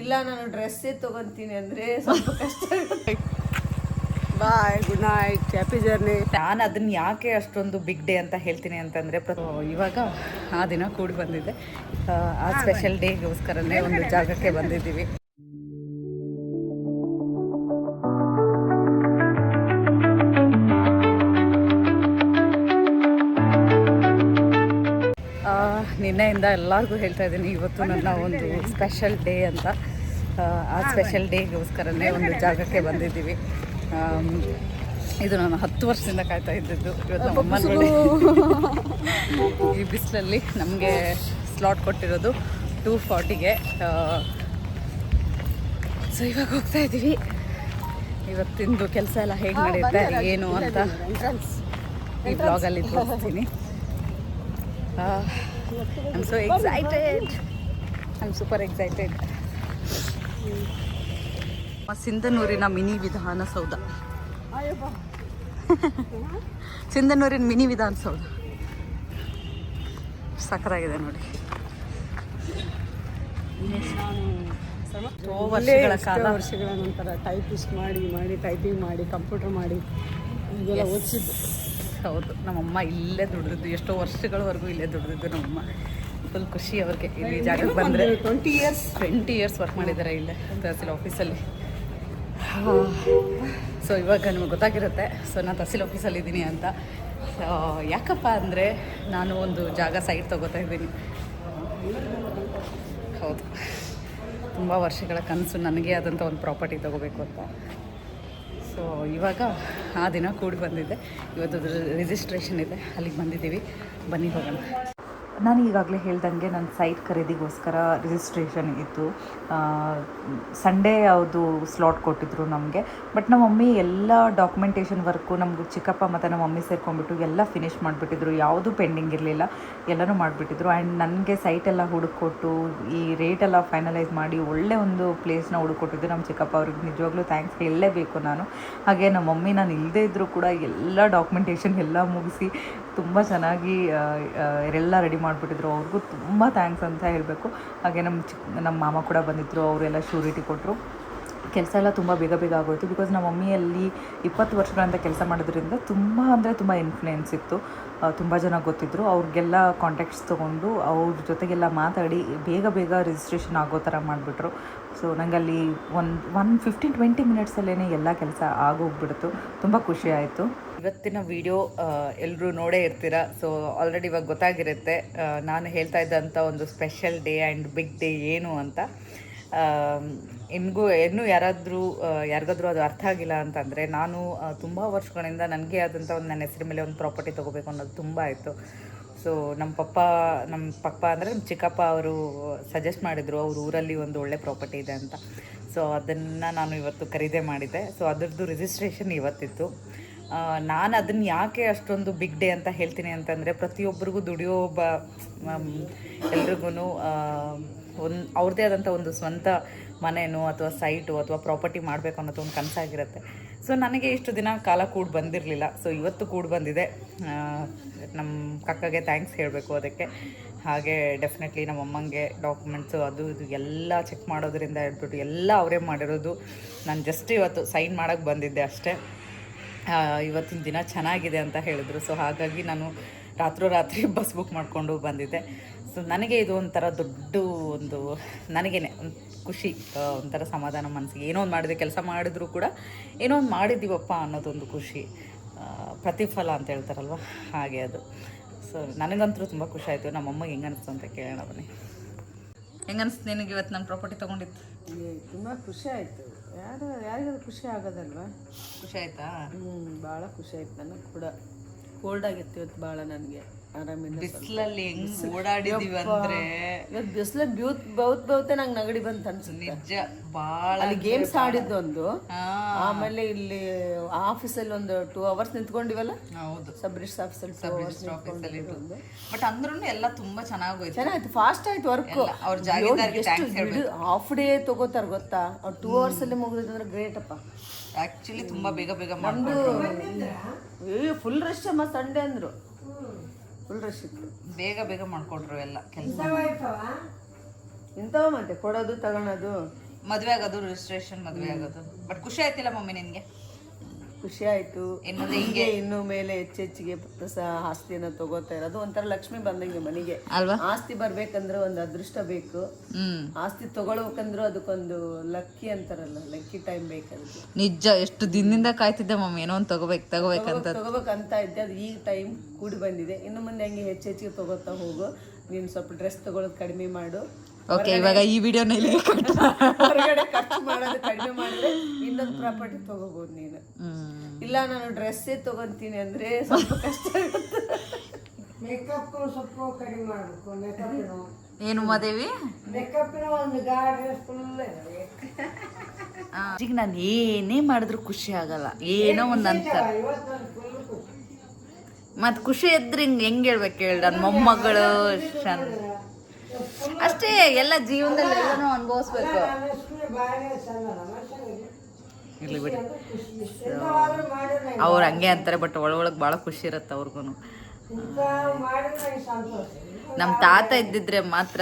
ಇಲ್ಲ ನಾನು ಡ್ರೆಸ್ಸೇ ತಗೊಂತೀನಿ ಅಂದ್ರೆ ಸ್ವಲ್ಪ ಕಷ್ಟ. ಬಾಯ್, ಗುಡ್ ನೈಟ್, ಹ್ಯಾಪಿ ಜರ್ನಿ. ನಾನು ಅದನ್ನ ಯಾಕೆ ಅಷ್ಟೊಂದು ಬಿಗ್ ಡೇ ಅಂತ ಹೇಳ್ತೀನಿ ಅಂತಂದರೆ ಇವಾಗ ಆ ದಿನ ಕೂಡಿ ಬಂದಿದ್ದೆ. ಆ ಸ್ಪೆಷಲ್ ಡೇಗೋಸ್ಕರನೇ ಒಂದು ಜಾಗಕ್ಕೆ ಬಂದಿದ್ದೀವಿ. ನಿನ್ನೆಯಿಂದ ಎಲ್ಲರಿಗೂ ಹೇಳ್ತಾ ಇದ್ದೀನಿ, ಇವತ್ತು ನನ್ನ ಒಂದು ಸ್ಪೆಷಲ್ ಡೇ ಅಂತ. ಆ ಸ್ಪೆಷಲ್ ಡೇಗೋಸ್ಕರನೇ ಒಂದು ಜಾಗಕ್ಕೆ ಬಂದಿದ್ದೀವಿ. ಇದು ನಾನು 10 ವರ್ಷದಿಂದ ಕಾಯ್ತಾ ಇದ್ದಿದ್ದು. ಇವತ್ತು ನಮ್ಮ ಅಮ್ಮನ ಈ ಬಿಸಿಲಲ್ಲಿ ನಮಗೆ ಸ್ಲಾಟ್ ಕೊಟ್ಟಿರೋದು 2:40ಗೆ. ಸೊ ಇವಾಗ ಹೋಗ್ತಾ ಇದ್ದೀವಿ. ಇವತ್ತಿಂದು ಕೆಲಸ ಎಲ್ಲ ಹೇಗೆ ನಡೆಯುತ್ತೆ ಏನು ಅಂತ ಈ ಬ್ಲಾಗಲ್ಲಿ ತೋರಿಸ್ತೀನಿ. I'm so excited. I'm super excited. ಸಿಂಧನೂರಿನ ಮಿನಿ ವಿಧಾನಸೌಧ. ಸಿಂಧನೂರಿನ ಮಿನಿ ವಿಧಾನಸೌಧ ಸಖತ್ತಾಗಿದೆ ನೋಡಿ. ವರ್ಷಗಳ ನಂತರ ಟೈಪಿಸ್ಟ್ ಮಾಡಿ ಟೈಪಿಂಗ್ ಮಾಡಿ ಕಂಪ್ಯೂಟರ್ ಮಾಡಿ ಇದೆಲ್ಲ ಓದಿಸಿದ್ದು. ಹೌದು, ನಮ್ಮಮ್ಮ ಇಲ್ಲೇ ದುಡಿದಿದ್ದು, ಎಷ್ಟೋ ವರ್ಷಗಳವರೆಗೂ ಇಲ್ಲೇ ದುಡಿದಿದ್ದು ನಮ್ಮಮ್ಮ. ಫುಲ್ ಖುಷಿ ಅವ್ರಿಗೆ ಇಲ್ಲಿ ಜಾಗಕ್ಕೆ ಬಂದರೆ. 20 ಇಯರ್ಸ್ ವರ್ಕ್ ಮಾಡಿದ್ದಾರೆ ಇಲ್ಲೇ ತಹಸೀಲ್ ಆಫೀಸಲ್ಲಿ. ಸೊ ಇವಾಗ ನಿಮಗೆ ಗೊತ್ತಾಗಿರುತ್ತೆ, ಸೊ ನಾನು ತಹಸೀಲ್ ಆಫೀಸಲ್ಲಿದ್ದೀನಿ ಅಂತ. ಯಾಕಪ್ಪ ಅಂದರೆ ನಾನು ಒಂದು ಜಾಗ ಸೈಟ್ ತೊಗೋತಾ ಇದ್ದೀನಿ. ಹೌದು, ತುಂಬ ವರ್ಷಗಳ ಕನಸು ನನಗೆ ಆದಂಥ ಒಂದು ಪ್ರಾಪರ್ಟಿ ತೊಗೋಬೇಕು ಅಂತ. ಸೊ ಇವಾಗ ಆ ದಿನ ಕೂಡಿ ಬಂದಿದ್ದೆ. ಇವತ್ತು ರಿಜಿಸ್ಟ್ರೇಷನ್ ಇದೆ, ಅಲ್ಲಿಗೆ ಬಂದಿದ್ದೀವಿ. ಬನ್ನಿ ಹೋಗೋಣ. ನಾನು ಈಗಾಗಲೇ ಹೇಳ್ದಂಗೆ ನನ್ನ ಸೈಟ್ ಖರೀದಿಗೋಸ್ಕರ ರಿಜಿಸ್ಟ್ರೇಷನ್ ಇತ್ತು. ಸಂಡೇ ಯಾವುದು ಸ್ಲಾಟ್ ಕೊಟ್ಟಿದ್ರು ನಮಗೆ. ಬಟ್ ನಮ್ಮ ಮಮ್ಮಿ ಎಲ್ಲ ಡಾಕ್ಯುಮೆಂಟೇಷನ್ ವರ್ಕು ನಮಗೂ ಚಿಕ್ಕಪ್ಪ ಮತ್ತು ನಮ್ಮ ಮಮ್ಮಿ ಸೇರ್ಕೊಂಡ್ಬಿಟ್ಟು ಎಲ್ಲ ಫಿನಿಷ್ ಮಾಡಿಬಿಟ್ಟಿದ್ರು. ಯಾವುದೂ ಪೆಂಡಿಂಗ್ ಇರಲಿಲ್ಲ, ಎಲ್ಲನೂ ಮಾಡಿಬಿಟ್ಟಿದ್ರು. ಆ್ಯಂಡ್ ನನಗೆ ಸೈಟೆಲ್ಲ ಹುಡುಕೊಟ್ಟು ಈ ರೇಟೆಲ್ಲ ಫೈನಲೈಸ್ ಮಾಡಿ ಒಳ್ಳೆ ಒಂದು ಪ್ಲೇಸ್ನ ಹುಡುಕೊಟ್ಟಿದ್ದು ನಮ್ಮ ಚಿಕ್ಕಪ್ಪ ಅವ್ರಿಗೆ ನಿಜವಾಗ್ಲೂ ಥ್ಯಾಂಕ್ಸ್ ಹೇಳಲೇಬೇಕು ನಾನು. ಹಾಗೆ ನಮ್ಮ ಮಮ್ಮಿ ನಾನು ಇಲ್ಲದೇ ಇದ್ದರೂ ಕೂಡ ಎಲ್ಲ ಡಾಕ್ಯುಮೆಂಟೇಷನ್ ಎಲ್ಲ ಮುಗಿಸಿ ತುಂಬ ಚೆನ್ನಾಗಿ ಎಲ್ಲ ರೆಡಿ ಮಾಡಿಬಿಟ್ಟಿದ್ರು. ಅವ್ರಿಗೂ ತುಂಬ ಥ್ಯಾಂಕ್ಸ್ ಅಂತ ಹೇಳಬೇಕು. ಹಾಗೆ ನಮ್ಮ ಮಾಮ ಕೂಡ ಬಂದಿದ್ದರು, ಅವರೆಲ್ಲ ಶ್ಯೂರಿಟಿ ಕೊಟ್ಟರು. ಕೆಲಸ ಎಲ್ಲ ತುಂಬ ಬೇಗ ಆಗೋಯಿತು. ಬಿಕಾಸ್ ನಮ್ಮ ಮಮ್ಮಿಯಲ್ಲಿ 20 ವರ್ಷಗಳಿಂದ ಕೆಲಸ ಮಾಡೋದ್ರಿಂದ ತುಂಬ ಅಂದರೆ ತುಂಬ ಇನ್ಫ್ಲುಯೆನ್ಸ್ ಇತ್ತು. ತುಂಬ ಜನ ಗೊತ್ತಿದ್ದರು. ಅವ್ರಿಗೆಲ್ಲ ಕಾಂಟ್ಯಾಕ್ಟ್ಸ್ ತೊಗೊಂಡು ಅವ್ರ ಜೊತೆಗೆಲ್ಲ ಮಾತಾಡಿ ಬೇಗ ರಿಜಿಸ್ಟ್ರೇಷನ್ ಆಗೋ ಥರ ಮಾಡಿಬಿಟ್ರು. ಸೊ ನನಗಲ್ಲಿ ಒಂದು 15-20 ಮಿನಿಟ್ಸಲ್ಲೇ ಎಲ್ಲ ಕೆಲಸ ಆಗೋಗ್ಬಿಡ್ತು. ತುಂಬ ಖುಷಿ ಆಯಿತು. ಇವತ್ತಿನ ವಿಡಿಯೋ ಎಲ್ಲರೂ ನೋಡೇ ಇರ್ತೀರ. ಸೊ ಆಲ್ರೆಡಿ ಇವಾಗ ಗೊತ್ತಾಗಿರುತ್ತೆ ನಾನು ಹೇಳ್ತಾ ಇದ್ದಂಥ ಒಂದು special day and big day ಏನು ಅಂತ. ಇನ್ನೂ ಯಾರಿಗಾದ್ರೂ ಅದು ಅರ್ಥ ಆಗಿಲ್ಲ ಅಂತಂದರೆ, ನಾನು ತುಂಬ ವರ್ಷಗಳಿಂದ ನನಗೆ ಆದಂಥ ಒಂದು ನನ್ನ ಹೆಸರು ಮೇಲೆ ಒಂದು ಪ್ರಾಪರ್ಟಿ ತೊಗೋಬೇಕು ಅನ್ನೋದು ತುಂಬ ಆಯಿತು. ಸೊ ನಮ್ಮ ಪಪ್ಪ ಅಂದರೆ ನಮ್ಮ ಚಿಕ್ಕಪ್ಪ ಅವರು ಸಜೆಸ್ಟ್ ಮಾಡಿದರು, ಅವ್ರ ಊರಲ್ಲಿ ಒಂದು ಒಳ್ಳೆ ಪ್ರಾಪರ್ಟಿ ಇದೆ ಅಂತ. ಸೊ ಅದನ್ನು ನಾನು ಇವತ್ತು ಖರೀದಿ ಮಾಡಿದ್ದೆ. ಸೊ ಅದರದ್ದು ರಿಜಿಸ್ಟ್ರೇಷನ್ ಇವತ್ತಿತ್ತು. ನಾನು ಅದನ್ನು ಯಾಕೆ ಅಷ್ಟೊಂದು ಬಿಗ್ ಡೇ ಅಂತ ಹೇಳ್ತೀನಿ ಅಂತಂದರೆ, ಪ್ರತಿಯೊಬ್ಬರಿಗೂ ದುಡಿಯೋ ಎಲ್ರಿಗೂ ಅವ್ರದ್ದೇ ಆದಂಥ ಒಂದು ಸ್ವಂತ ಮನೆಯೋ ಅಥವಾ ಸೈಟು ಅಥವಾ ಪ್ರಾಪರ್ಟಿ ಮಾಡಬೇಕು ಅನ್ನೋದು ಒಂದು ಕನಸಾಗಿರುತ್ತೆ. ಸೊ ನನಗೆ ಇಷ್ಟು ದಿನ ಕಾಲ ಕೂಡಿ ಬಂದಿರಲಿಲ್ಲ. ಸೊ ಇವತ್ತು ಕೂಡಿ ಬಂದಿದೆ. ನಮ್ಮ ಕಕ್ಕಗೆ ಥ್ಯಾಂಕ್ಸ್ ಹೇಳಬೇಕು ಅದಕ್ಕೆ. ಹಾಗೆ ಡೆಫಿನೆಟ್ಲಿ ನಮ್ಮ ಅಮ್ಮಂಗೆ ಡಾಕ್ಯುಮೆಂಟ್ಸು ಅದು ಇದು ಎಲ್ಲ ಚೆಕ್ ಮಾಡೋದ್ರಿಂದ ಹೇಳ್ಬಿಟ್ಟು ಎಲ್ಲ ಅವರೇ ಮಾಡಿರೋದು. ನಾನು ಜಸ್ಟ್ ಇವತ್ತು ಸೈನ್ ಮಾಡೋಕ್ಕೆ ಬಂದಿದ್ದೆ ಅಷ್ಟೇ. ಇವತ್ತಿನ ದಿನ ಚೆನ್ನಾಗಿದೆ ಅಂತ ಹೇಳಿದ್ರು. ಸೊ ಹಾಗಾಗಿ ನಾನು ರಾತ್ರಿ ಬಸ್ ಬುಕ್ ಮಾಡಿಕೊಂಡು ಬಂದಿದ್ದೆ. ಸೊ ನನಗೆ ಇದು ಒಂಥರ ದೊಡ್ಡ ಒಂದು ನನಗೇನೆ ಒಂದು ಖುಷಿ, ಒಂಥರ ಸಮಾಧಾನ ಮನಸ್ಸಿಗೆ. ಏನೋ ಒಂದು ಮಾಡಿದೆ, ಕೆಲಸ ಮಾಡಿದ್ರು ಕೂಡ ಏನೋ ಒಂದು ಮಾಡಿದ್ದೀವಪ್ಪ ಅನ್ನೋದೊಂದು ಖುಷಿ, ಪ್ರತಿಫಲ ಅಂತ ಹೇಳ್ತಾರಲ್ವ, ಹಾಗೆ ಅದು. ಸೊ ನನಗಂತೂ ತುಂಬ ಖುಷಿ ಆಯಿತು. ನಮ್ಮಮ್ಮಗೆ ಹೆಂಗೆ ಅನಿಸ್ತು ಅಂತ ಕೇಳೋಣ ಬನ್ನಿ. ಹೆಂಗೆ ಅನಿಸ್ತು ನಿನಗೆ ಇವತ್ತು ನಾನು ಪ್ರಾಪರ್ಟಿ ತೊಗೊಂಡಿದ್ದು? ತುಂಬ ಖುಷಿ ಆಯಿತು. ಯಾರಿಗಾದ್ರೂ ಖುಷಿ ಆಗೋದಲ್ವಾ? ಖುಷಿ ಆಯಿತಾ? ಭಾಳ ಖುಷಿ ಆಯ್ತು. ನನಗೆ ಕೂಡ ಕೋಲ್ಡ್ ಆಗಿತ್ತು ಇವತ್ತು ಭಾಳ. ನನಗೆ ಆರಾಮಿಲ್ಲ. ಬಿಸಿಲಲ್ಲಿ ಹೆಂಗ್ ಓಡಾಡಿದೀವಿ ಅಂದ್ರೆ, ಇವತ್ತು ಬಿಸಿಲ ಬೌತೆ ನಂಗೆ ನಗಡಿ ಬಂತು ಅನ್ಸುತ್ತೆ. ನಿಜ. ಭಾಳ ಅಲ್ಲಿ ಗೇಮ್ಸ್ ಆಡಿದ್ದೊಂದು, ಆಮೇಲೆ ಇಲ್ಲಿ ಆಫೀಸಲ್ಲಿ ಒಂದು 2 hours ನಿಂತ್ಕೊಂಡಿವಲ್ಲ. ಹೌದು, ಸಬ್ ರಿಜಿಸ್ಟರ್ ಆಫೀಸಲ್ಲಿ ಬಟ್ ಅಂದ್ರೂ ಎಲ್ಲ ತುಂಬಾ ಚೆನ್ನಾಗೋಯ್ತು. ಚೆನ್ನಾಯ್ತು, ಫಾಸ್ಟ್ ಆಯ್ತು ವರ್ಕ್. ಅವ್ರ ಜಾಗದಾರಿಗೆ ಹಾಫ್ ಡೇ ತಗೋತಾರ ಗೊತ್ತಾ? ಅವ್ರು 2 hours ಅಲ್ಲಿ ಮುಗಿದ್ರೆ ಗ್ರೇಟ್ ಅಪ್ಪ. ಆಕ್ಚುಲಿ ತುಂಬಾ ಬೇಗ ನಮ್ದು ಫುಲ್ ರಶ್ ಅಮ್ಮ ಸಂಡೇ ಅಂದ್ರು. ಫುಲ್ ರಶ್ ಇತ್ತು. ಬೇಗ ಬೇಗ ಮಾಡ್ಕೊಟ್ರು ಎಲ್ಲ ಕೆಲಸ. ಇಂಥವ ಮತ್ತೆ ಕೊಡೋದು ತಗೊಳೋದು. ಮದುವೆ ಆಗೋದು, ರಿಜಿಸ್ಟ್ರೇಷನ್, ಮದುವೆ ಆಗೋದು. ಬಟ್ ಖುಷಿ ಆಯ್ತಿಲ್ಲ ಮಮ್ಮಿ ನಿನ್ಗೆ? ಖುಷಿ ಆಯ್ತು. ಹಿಂಗೆ ಇನ್ನು ಮೇಲೆ ಹೆಚ್ಚೆಚ್ಚಿಗೆ ಆಸ್ತಿನ ತಗೋತಾ ಇರೋದು ಒಂಥರ ಲಕ್ಷ್ಮಿ ಬಂದಂಗೆ ಮನೆಗೆ ಅಲ್ವಾ. ಆಸ್ತಿ ಬರ್ಬೇಕಂದ್ರೆ ಒಂದು ಅದೃಷ್ಟ ಬೇಕು. ಆಸ್ತಿ ತಗೊಳ್ಬೇಕಂದ್ರೆ ಅದಕ್ಕೊಂದು ಲಕ್ಕಿ ಅಂತಾರಲ್ಲ, ಲಕ್ಕಿ ಟೈಮ್ ಬೇಕಾದ್ರೆ. ನಿಜ, ಎಷ್ಟು ದಿನದಿಂದ ಕಾಯ್ತಿದ್ದೆ ಮಮ್ಮಿ ಏನೋ ಒಂದು ತಗೋಬೇಕಂತ ಇದ್ದೆ. ಅದು ಈಗ ಟೈಮ್ ಕೂಡಿ ಬಂದಿದೆ. ಇನ್ನು ಮುಂದೆ ಹಂಗೆ ಹೆಚ್ಚೆಚ್ಚಿಗೆ ತಗೋತಾ ಹೋಗು. ನೀನು ಸ್ವಲ್ಪ ಡ್ರೆಸ್ ತಗೊಳ್ಳೋದು ಕಡಿಮೆ ಮಾಡು. ಓಕೆ, ಇವಾಗ ಈ ವಿಡಿಯೋನ ಇಲ್ಲಿ ಹೊರಗಡೆ ಖರ್ಚು ಮಾಡೋದು ಕಡಿಮೆ ಮಾಡಿದ್ರೆ ಇನ್ನೊಂದು ಪ್ರಾಪರ್ಟಿ ತಗೋಬಹುದು ನೀನು. ಇಲ್ಲ ನಾನು ಡ್ರೆಸ್ಸೇ ತಗೊಂತೀನಿ ಅಂದ್ರೆ ಸ್ವಲ್ಪ ಕಷ್ಟ ಆಗುತ್ತೆ. ಮೇಕಪ್ ಸ್ವಲ್ಪ ಕಡಿಮೆ ಮಾಡಬೇಕು. ಮೇಕಪ್ ಏನು ಮಾದೇವಿ? ಮೇಕಪ್ ಒಂದು ಡ್ರೆಸ್ ಫುಲ್ ಈಗ ನಾನು ಏನೇ ಮಾಡಿದ್ರು ಖುಷಿ ಆಗಲ್ಲ, ಏನೋ ಒಂದು ಅಂತ. ಮತ್ ಖುಷಿ ಇದ್ರೆ ಹೆಂಗ್ ಹೇಳ್ಬೇಕು ಹೇಳಿ, ನನ್ನ ಮೊಮ್ಮಗಳು ಅಷ್ಟೇ. ಎಲ್ಲ ಜೀವನದಲ್ಲಿ ಎಲ್ಲಾನು ಅನುಭವಿಸ್ಬೇಕು. ಇರ್ಲಿ ಬಿಡಿ, ಅವ್ರು ಹಂಗೆ ಅಂತಾರೆ. ಬಟ್ ಒಳಗೊಳಗೆ ಭಾಳ ಖುಷಿ ಇರುತ್ತೆ ಅವ್ರಿಗೂ. ನಮ್ಮ ತಾತ ಇದ್ದಿದ್ರೆ ಮಾತ್ರ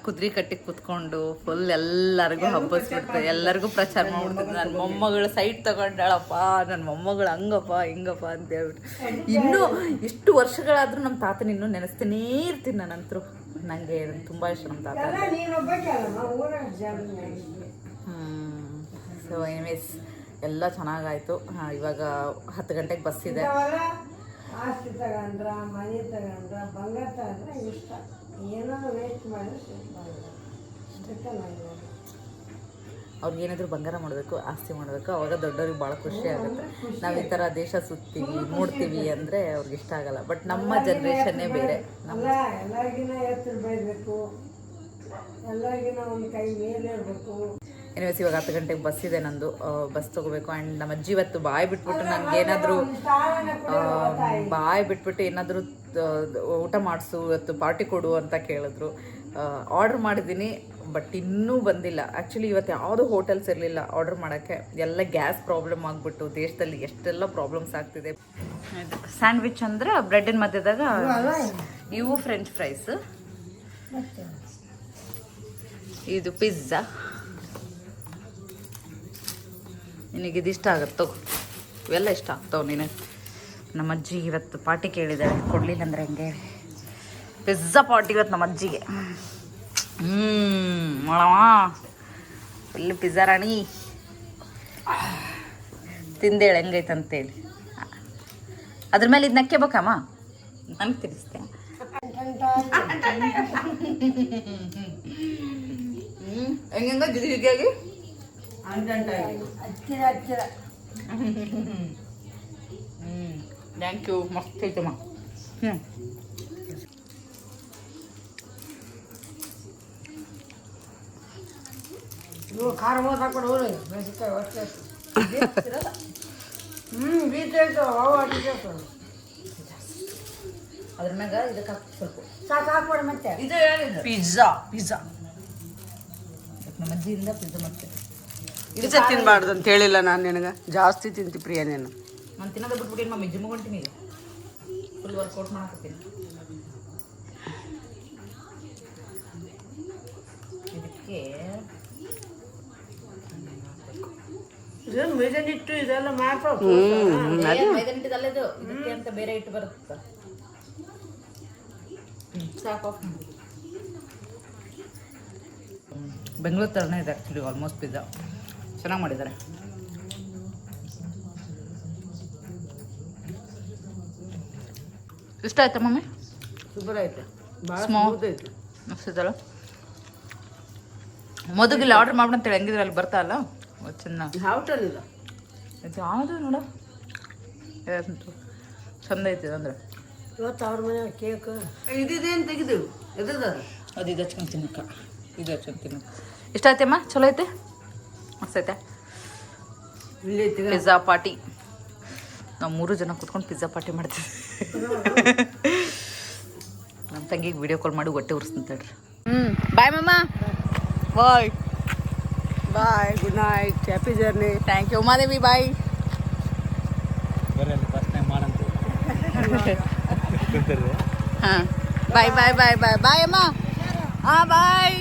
ಕುದುರೆ ಕಟ್ಟಿ ಕುತ್ಕೊಂಡು ಫುಲ್ ಎಲ್ಲರಿಗೂ ಹಬ್ಬಸ್ಬಿಡ್ತಾರೆ, ಎಲ್ಲರಿಗೂ ಪ್ರಚಾರ ಮಾಡ್ಬಿಡ್ತಾರೆ. ನನ್ನ ಮೊಮ್ಮಗಳು ಸೈಟ್ ತಗೊಂಡಾಳಪ್ಪ, ನನ್ನ ಮೊಮ್ಮಗಳು ಹಂಗಪ್ಪ ಹಿಂಗಪ್ಪ ಅಂತ ಹೇಳ್ಬಿಟ್ಟು. ಇನ್ನೂ ಎಷ್ಟು ವರ್ಷಗಳಾದ್ರೂ ನಮ್ಮ ತಾತನ ಇನ್ನೂ ನೆನೆಸ್ತಾನೇ ಇರ್ತೀನಿ ನಾನಂತರೂ. ನನಗೆ ತುಂಬ ಇಷ್ಟ ನಮ್ಮ ತಾತ. ಸೊ ಎನಿವೇಸ್ ಎಲ್ಲ ಚೆನ್ನಾಗಾಯ್ತು. ಇವಾಗ 10 ಗಂಟೆಗೆ ಬಸ್ ಇದೆ. ಆಸ್ತಿ ತಗೊಂಡ್ರ, ಮನೆ ತಗೊಂಡ್ರ, ಬಂಗಾರ ತಗೊಂಡ್ರ ಇಷ್ಟ. ಏನಾದ್ರು ವೇಸ್ಟ್ ಮಾಡಿದ್ರೆ ಅವ್ರಿಗೆ ಏನಾದರೂ ಬಂಗಾರ ಮಾಡಬೇಕು, ಆಸ್ತಿ ಮಾಡಬೇಕು, ಅವಾಗ ದೊಡ್ಡವ್ರಿಗೆ ಭಾಳ ಖುಷಿ ಆಗುತ್ತೆ. ನಾವು ಈ ಥರ ದೇಶ ಸುತ್ತೀವಿ ನೋಡ್ತೀವಿ ಅಂದರೆ ಅವ್ರಿಗೆ ಇಷ್ಟ ಆಗಲ್ಲ. ಬಟ್ ನಮ್ಮ ಜನ್ರೇಷನ್ನೇ ಬೇರೆ. ಎಲ್ಲರಿಗಿನ ಎತ್ತರ ಬೆಳಿಬೇಕು, ಎಲ್ಲರಿಗಿನ ಒಂದು ಕೈ ಮೇಲೆ ಇರಬೇಕು. ಎನಿವೇಸ್ ಇವಾಗ 10 ಗಂಟೆಗೆ ಬಸ್ ಇದೆ ನಂದು. ಬಸ್ ತೊಗೋಬೇಕು. ಆ್ಯಂಡ್ ನಮ್ಮ ಅಜ್ಜಿ ಇವತ್ತು ಬಾಯ್ ಬಿಟ್ಬಿಟ್ಟು ನನಗೇನಾದರೂ ಏನಾದರೂ ಊಟ ಮಾಡಿಸು, ಇವತ್ತು ಪಾರ್ಟಿ ಕೊಡು ಅಂತ ಕೇಳಿದ್ರು. ಆರ್ಡ್ರ್ ಮಾಡಿದ್ದೀನಿ, ಬಟ್ ಇನ್ನೂ ಬಂದಿಲ್ಲ. ಆ್ಯಕ್ಚುಲಿ ಇವತ್ತು ಯಾವುದೂ ಹೋಟೆಲ್ಸ್ ಇರಲಿಲ್ಲ ಆರ್ಡ್ರ್ ಮಾಡೋಕ್ಕೆ. ಎಲ್ಲ ಗ್ಯಾಸ್ ಪ್ರಾಬ್ಲಮ್ ಆಗಿಬಿಟ್ಟು ದೇಶದಲ್ಲಿ ಎಷ್ಟೆಲ್ಲ ಪ್ರಾಬ್ಲಮ್ಸ್ ಆಗ್ತಿದೆ. ಸ್ಯಾಂಡ್ವಿಚ್ ಅಂದರೆ ಬ್ರೆಡ್ಡಿನ ಮಧ್ಯದಾಗ ಇವು ಫ್ರೆಂಚ್ ಫ್ರೈಸ್, ಇದು ಪಿಜ್ಜಾ. ನಿನಗೆ ಇದಿಷ್ಟ ಆಗುತ್ತೆ, ಇವೆಲ್ಲ ಇಷ್ಟ ಆಗ್ತಾವೆ ನೀನು. ನಮ್ಮ ಅಜ್ಜಿ ಇವತ್ತು ಪಾರ್ಟಿ ಕೇಳಿದ್ದಾರೆ, ಕೊಡಲಿಲ್ಲ ಅಂದರೆ ಹೆಂಗೆ. ಪಿಜ್ಜಾ ಪಾರ್ಟಿ ಇವತ್ತು ನಮ್ಮ ಅಜ್ಜಿಗೆ. ಮಾಡವ ಇಲ್ಲಿ ಪಿಜ್ಜಾ ರಾಣಿ ತಿಂದೇಳು ಹೆಂಗೈತೆ ಅಂತೇಳಿ. ಅದ್ರ ಮೇಲೆ ಇದು ನಕ್ಕೇಬೇಕಮ್ಮ, ನನಗೆ ತಿನ್ನಿಸ್ತೆ. ಹೆಂಗ ಜಿಗಿಯಾಗಿ ಥ್ಯಾಂಕ್ ಯು, ಮಸ್ತ್ ಐತಮ್ಮ. ನೀವು ಖಾರ ಮೂವತ್ತು ಹಾಕೊಂಡು ಹೋಗಿ ಮೆಣಸಿನ್ಕಾಯಿ ಅಷ್ಟೇ. ಬೀಜ ಅದ್ರ ಮ್ಯಾಗ ಇದಕ್ಕೆ ಸ್ವಲ್ಪ ಸಾಕು ಹಾಕ್ಬೇಡ. ಮತ್ತೆ ಇದು ಹೇಳಿದ್ರು ಪಿಜ್ಜಾ. ಪಿಜ್ಜಾ ನಮ್ಮ ಅಜ್ಜಿಯಿಂದ ಪಿಜ್ಜಾ ಮತ್ತೆ ಪಿಜ್ಜಾ ತಿನ್ನಬಾರ್ದು ಅಂತ ಹೇಳಿಲ್ಲ ನಾನು ನಿನಗೆ. ಜಾಸ್ತಿ ತಿಂತಿ ಪ್ರಿಯ ನೀನು. ನಾನು ತಿನ್ನೋದು ಬಿಟ್ಬಿಟ್ಟು ಮಮ್ಮಿ ಜಿಮ್ ಹೊಂಟೀನಿ, ಈಗ ಫುಲ್ ವರ್ಕೌಟ್ ಮಾಡಕತ್ತೀನಿ. ಇದಕ್ಕೆ ಮೈದಾನ ಇಟ್ಟು ಇದೆಲ್ಲ ಮಾಡ್ಬೇಕು. ಮೈದಾನ ಹಿಟ್ಟಿದಲ್ಲ ಇದು, ಇದಕ್ಕೆ ಅಂತ ಬೇರೆ ಹಿಟ್ಟು ಬರುತ್ತೆ. ಸಾಕು. ಬೆಂಗಳೂರು ಥರನೇ ಇದೆ ಆ್ಯಕ್ಚುಲಿ ಆಲ್ಮೋಸ್ಟ್ ಪಿಜ್ಜಾ. ಚೆನ್ನಾಗಿ ಮಾಡಿದ್ದಾರೆ. ಇಷ್ಟ ಆಯ್ತಾ ಮಮ್ಮಿ? ಸೂಪರ್ ಆಯ್ತು, ಭಾಳ ಸ್ಮೂತ್ ಐತಿ. ಮಸ್ತಿದಲ್ಲ. ಮೊದಲಿಗೆ ಆರ್ಡರ್ ಮಾಡ್ಬಿಡಂತೇಳಿ ಹೆಂಗಿದ್ರೆ ಅಲ್ಲಿ ಬರ್ತಾ ಅಲ್ಲ ಚೆನ್ನಾಗಿ. ಹೋಟೆಲ್ ಇಲ್ಲ ಇದು ಯಾವುದು ನೋಡ, ಚಂದ ಐತಿ. ಅಂದ್ರೆ ಇವತ್ತು ಅವ್ರ ಮನೆ ಕೇಕ್ ಇದೇನು ತೆಗೆದು ಎದ್ರದ ಅದು ಇದು ಹಚ್ಕೊಂಡು ತಿನ್ನಕ್ಕ, ಇದು ಹಚ್ಕೊಂಡು ತಿನ್ನಕ್ಕ. ಇಷ್ಟ ಆಯ್ತಮ್ಮ? ಚಲೋ ಐತೆ, ಮಸ್ತ್ ಐತೆ. Pizza party. ನಾವು 3 ಜನ ಕೂತ್ಕೊಂಡು ಪಿಜ್ಜಾ ಪಾರ್ಟಿ ಮಾಡ್ತೀವಿ. ನಮ್ಮ ತಂಗಿಗೆ ವಿಡಿಯೋ ಕಾಲ್ ಮಾಡಿ ಹೊಟ್ಟೆ ಉರ್ಸ್ತಂತೇಳ್ರಿ. Bye mamma. Bye bye, good night, happy journey. Thank you Umadevi. Bye. ಹಾಂ ಬಾಯ್ ಬಾಯ್ ಬಾಯ್ ಬಾಯ್ ಬಾಯ್ ಅಮ್ಮ ಹಾಂ ಬಾಯ್.